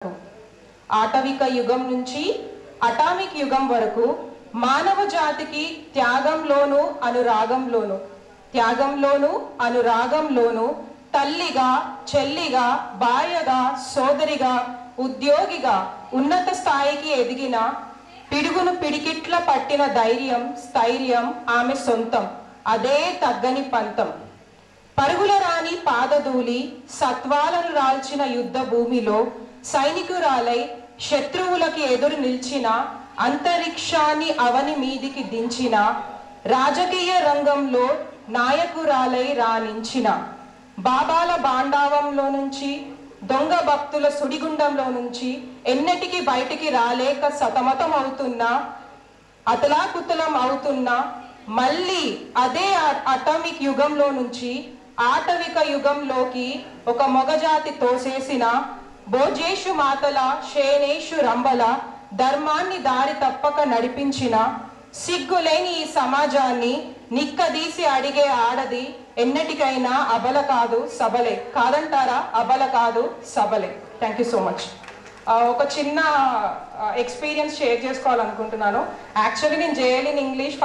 ఆటవిక యుగం నుంచి అటామిక్ యుగం వరకు మానవ జాతికి త్యాగంలోను తల్లిగా, చెల్లిగా, భార్యగా, సోదరిగా, ఉద్యోగిగా ఉన్నత స్థాయికి ఎదిగిన పిడుగును పిడికిట్ల పట్టిన ధైర్యం, స్థైర్యం ఆమె సొంతం. అదే తగ్గని పంతం. పరుగుల రాని పాదధూళి సత్వాలను రాల్చిన యుద్ధ భూమిలో సైనికురాలై శత్రువులకి ఎదురు నిల్చిన, అంతరిక్షాన్ని అవని మీదికి దించిన, రాజకీయ రంగంలో నాయకురాలై రాణించిన, బాబాల బాండావంలో నుంచి, దొంగ భక్తుల సుడిగుండంలో నుంచి ఎన్నటికి బయటికి రాలేక సతమతం అవుతున్నా, అతలాకుతలం అవుతున్నా, మళ్ళీ అదే అటామిక్ యుగంలో నుంచి ఆటవిక యుగంలోకి ఒక మొగజాతి తోసేసిన భోజేషు మాతల, శేనేషు రంబల ధర్మాన్ని దారి తప్పక నడిపించిన, సిగ్గులేని ఈ సమాజాన్ని నిక్కదీసి అడిగే ఆడది ఎన్నటికైనా అబల కాదు సబలే. కాదంటారా? అబల కాదు సబలే. Thank you so much. ఒక చిన్న ఎక్స్పీరియన్స్ షేర్ చేసుకోవాలనుకుంటున్నాను. యాక్చువల్లీ నేను జేఎల్ ఇన్ ఇంగ్లీష్